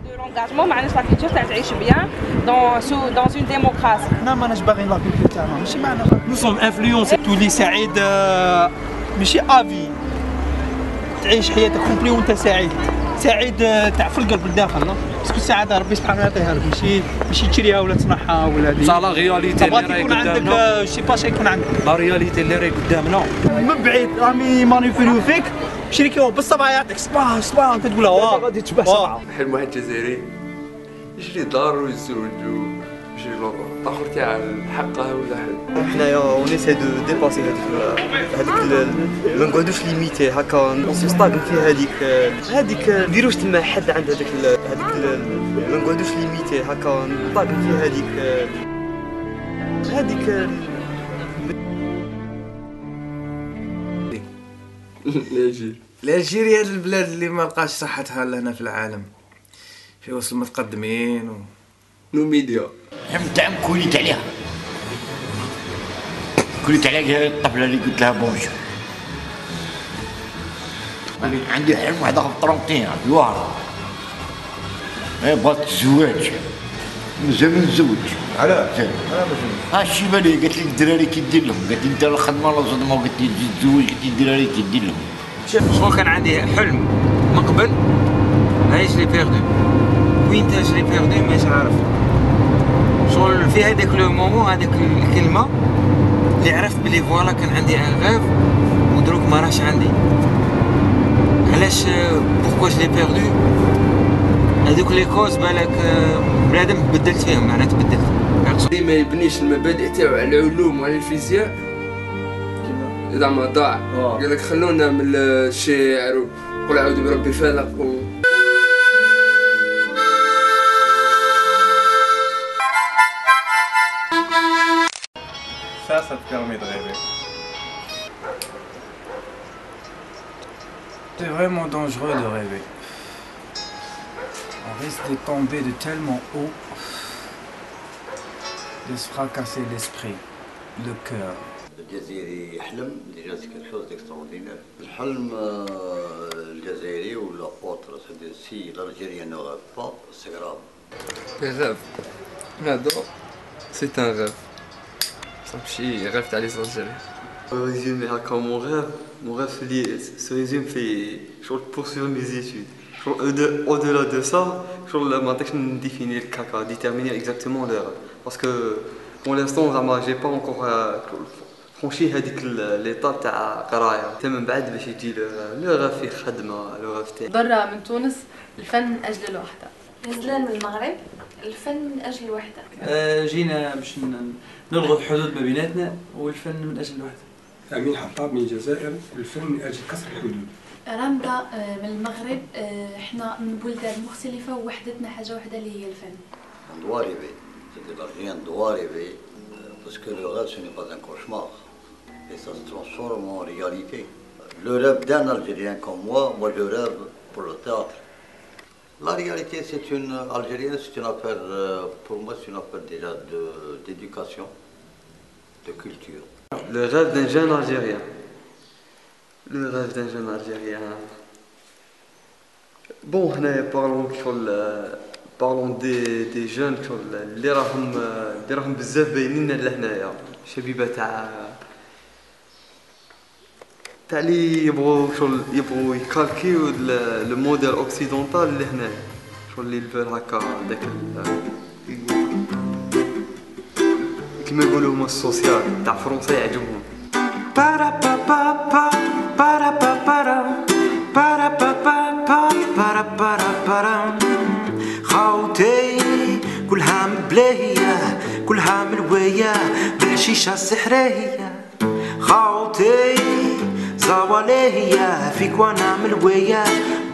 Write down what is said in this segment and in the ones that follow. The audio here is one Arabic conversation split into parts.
De l'engagement معناش لا كولتور تاع تعيش بيان dans une démocratie. حنا ماناش باغيين لا كولتور تاعنا ماشي معنا. نو سوم انفلونسي تولي سعيد ماشي افي تعيش حياتك كومبلي وانت سعيد تاع في القلب الداخل باسكو السعاده ربي سبحانه يعطيها لك ماشي تشريها ولا تصنعها ولا هذه بصح لا رياليتي اللي راهي يكون عندك شي با يكون عندك لا رياليتي اللي راهي قدامنا من بعيد راهم مانيفيريو فيك شريكيهم بالصبع يعطيك صباح كتقول ها غادي تشبه صباح. حلم واحد جزائري يشري دار ويزوج ويمشي الاخر تاع حقه ولا حد. حنايا ونيساي دو ديباسي هذيك ما نقعدوش ليميتي هكا نستاغن في هذيك نديروش تما حد عند هذيك ما نقعدوش ليميتي هكا نطاغن في هذيك الجيريا البلاد اللي ما لقاش صحتها لهنا في العالم في وسط المتقدمين نو ميديا حلم تاعهم كوليت عليها الطفله اللي قلت لها بونجور. عندي حلم واحد في الطرونتين في الوهرة بغات الزواج مازال ما نتزوجش. علاش؟ هادشي بالي قالت لي الدراري كي دير لهم قالت لي انت الخدمه ولا الصدمه قالت لي تزوج قالت لي الدراري كي دير لهم. شغل كان عندي حلم من قبل هايش لي بيردو وين تاج لي بيردو مانيش عارف شغل في هذاك لو مومون هذاك الكلمه اللي عرفت بلي فوالا كان عندي ان غاف ودروك ما راهش عندي. علاش بوركوا لي بيردو هذوك لي كوز بالك بنادم بدلت فيهم معناتها تبدلت. ما يبنيش المبادئ تاعو على العلوم وعلى الفيزياء زعما ضاع. قال لك خلونا من الشعر وقل اعوذ برب الفلق Ça te permet de rêver. C'est vraiment dangereux de rêver. On risque de tomber de tellement haut, de se fracasser l'esprit, le cœur. الجزائري يحلم ديجا سي كيل شوز ديكستروردينير. الحلم الجزائري ولا اوتر سي l'Algérien ne rêve pas, c'est grave. Les rêves. J'adore. C'est un rêve. ماشي ريف تاع لي زالجيريان. Résumer هكا mon rêve se résume في شغل poursuivre mes études. Au-delà de ça, شغل ما نقدرش نديفينير هكا déterminer exactement le rêve parce que pour l'instant زعما j'ai pas encore فرونشي هذيك ليطاب تاع قرايه حتى من بعد باش يجي لو غاف في خدمه لو غاف تاعي. ضرة من تونس الفن من اجل الوحده. نزلان من المغرب الفن من اجل الوحده. جينا باش نلغوا الحدود ما بيناتنا والفن من اجل الوحده. امين حطاب من الجزائر الفن من اجل كسر الحدود. رامده من المغرب احنا من بلدان مختلفه ووحدتنا حاجه واحده اللي هي الفن. On doit rêver. C'est l'Algérien doit rêver parce que le rêve ce n'est pas un cauchemar. Et ça se transforme en réalité. Le rêve d'un Algérien comme moi je rêve pour le théâtre. La réalité, c'est une Algérienne, c'est une affaire, pour moi, c'est une affaire déjà d'éducation, de culture. Le rêve d'un jeune Algérien. Le rêve d'un jeune Algérien. Bon, parlons des jeunes اللي راهم بزاف باينين لهنايا شبيبه تاع اللي يبغوا يكالكيو لو موديل اوكسيدونتال اللي هنايا شغل اللي الفال هكا داك كيما يقولوا هما السوسيال تاع فرنسا يعجبهم. بارا بابا بارا بابا بارا بابا بارا بارا خوتي كلها مبلاهية كلها ملوية بالحشيشة السحرية خوتي زواليهية فيك وانا ملوية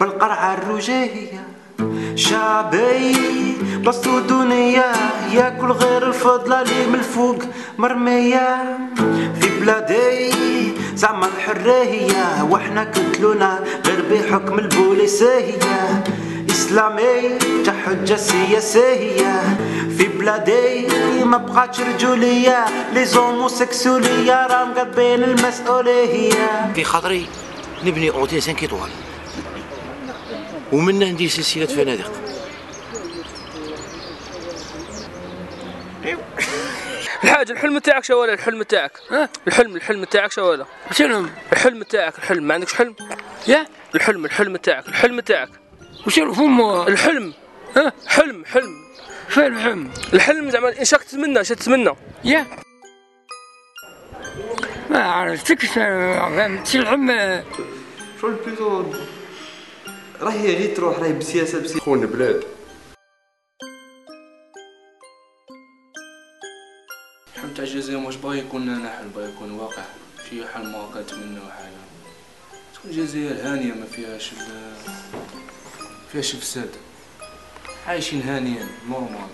بالقرعة الرجاهية شعبي بلاصتو دنيا ياكل غير الفضلة اللي من الفوق مرمية في بلادي زعما الحرية واحنا قتلونا غير بحكم البوليسية إسلامي كحجة سياسية في بلادي ما بقاتش رجولية لي زوموسيكسولية راهم قربين المسؤولية. في خاطري نبني اوتيل 5 ايطوال ومنه ندير سلسلة فنادق الحاج الحلم تاعك شو ولا الحلم تاعك؟ الحلم تاعك شو ولا؟ شنو؟ الحلم تاعك الحلم ما عندكش حلم؟ يا؟ الحلم تاعك وش الفم؟ الحلم حلم فين الحلم زعما ايش راك تتمنى؟ يا ما عرفتكش فهمت العم شغل بلوتو راهي غير تروح راهي بسياسة خون بلاد. الحلم تاع الجزائر واش باغي يكون حلم باغي يكون واقع شي حلم ما كنتمناو حاجة تكون الجزائر هانية ما فيهاش فساد عايشين هانيا نورمال.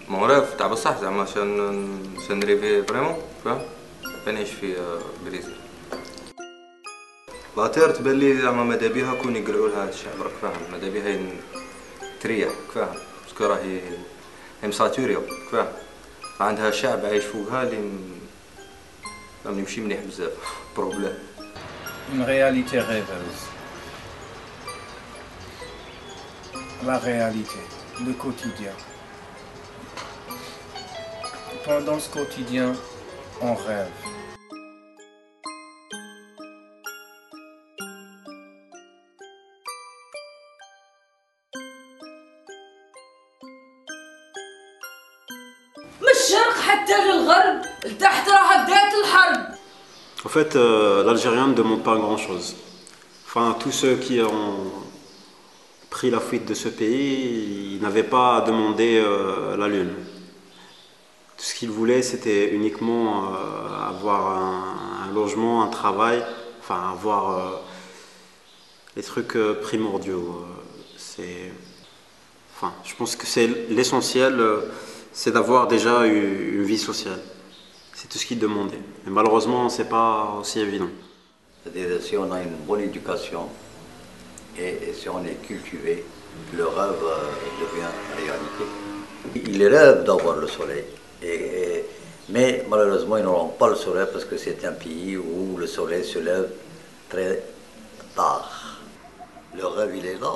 مغرب تاع بصح زعما شان نريفي فريمون فاهم نعيش في بريزيل. لاتير تبان لي زعما مادا بيها كون يقلعوا لها الشعب راك فاهم مادا بيها تريح فاهم باسكو راهي مساتوريا فاهم عندها شعب عايش فوقها اللي يمشي مليح بزاف بروبليم. Une réalité rêveuse. La réalité, le quotidien. Pendant ce quotidien, on rêve. من الشرق حتى للغرب لتحت راها بدات الحرب. En fait, l'Algérien ne demande pas grand-chose. Enfin, tous ceux qui ont pris la fuite de ce pays, ils n'avaient pas à demander la lune. Tout ce qu'ils voulaient, c'était uniquement avoir un logement, un travail, enfin avoir les trucs primordiaux. Enfin, je pense que c'est l'essentiel, c'est d'avoir déjà une vie sociale. C'est tout ce qu'ils demandaient. Mais malheureusement, c'est pas aussi évident. C'est-à-dire, si on a une bonne éducation et si on est cultivé, le rêve devient réalité. Ils rêvent d'avoir le soleil, mais malheureusement, ils n'auront pas le soleil parce que c'est un pays où le soleil se lève très tard. Le rêve, il est là,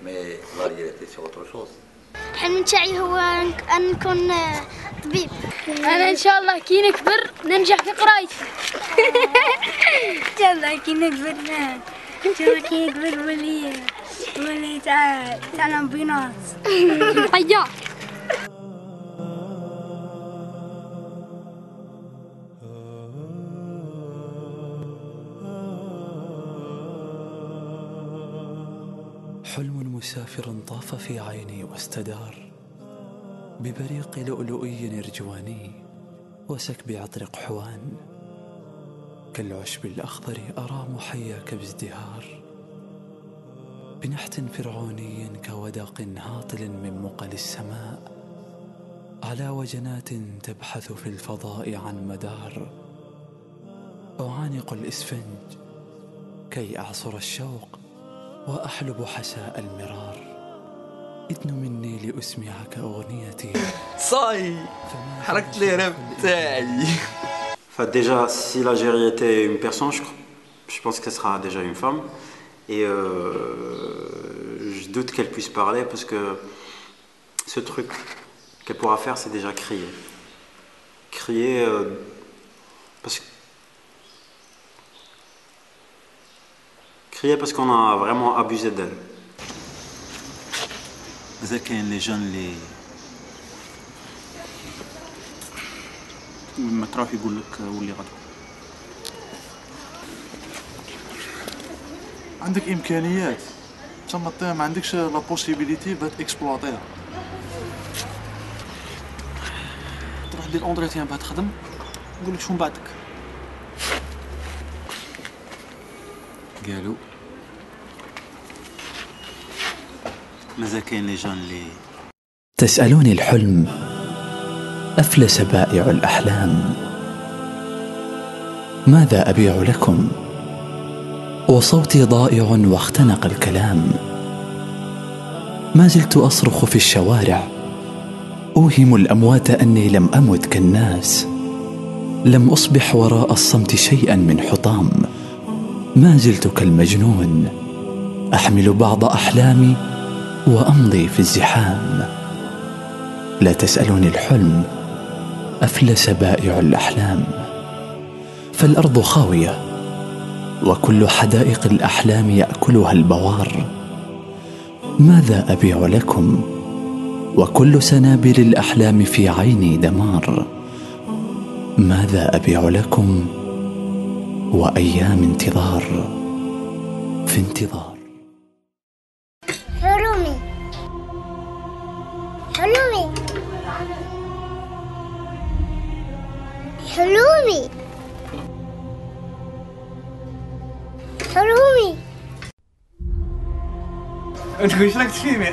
mais la réalité, c'est autre chose. الحلم تاعي هو أن نكون طبيب. أنا إن شاء الله كي نكبر ننجح في قرايتي. إن شاء الله كي نكبر إن شاء الله كي نكبر ولي تاع الأمبيونس. طيار. حلم مسافر طاف في عيني واستدار ببريق لؤلؤي ارجواني وسكب عطر قحوان كالعشب الأخضر أرى محياك بازدهار بنحت فرعوني كوداق هاطل من مقل السماء على وجنات تبحث في الفضاء عن مدار أعانق الإسفنج كي أعصر الشوق وأحلب حساء المرار إذن مني لأسمعك أغنيتي صاي حركت لي راب تاعي. Déjà, si l'Algérie était une personne, je pense qu'elle sera déjà une femme. Et je doute qu'elle puisse parler parce que ce truc qu'elle pourra faire, c'est déjà crier. Crier parce qu'on a vraiment abusé d'elle. إذا كاين لي جون اللي لما تروح يقول لك ولي غدا عندك امكانيات تما ما عندكش لا بوسيبيليتي باش تكسبلوطيها تروح دير اونتريتيان باش تخدم يقول لك شو من بعدك قالوا ماذا كاين لي جون اللي تسألوني الحلم أفلس بائع الأحلام ماذا أبيع لكم وصوتي ضائع واختنق الكلام ما زلت أصرخ في الشوارع أوهم الأموات أني لم أمت كالناس لم أصبح وراء الصمت شيئا من حطام ما زلت كالمجنون أحمل بعض أحلامي وأمضي في الزحام. لا تسألوني الحلم، أفلس بائع الأحلام. فالأرض خاوية وكل حدائق الأحلام يأكلها البوار. ماذا أبيع لكم وكل سنابل الأحلام في عيني دمار؟ ماذا أبيع لكم وأيام انتظار في انتظار. حلمي حلمي حلمي حلمي. انت وش راك تفهمي؟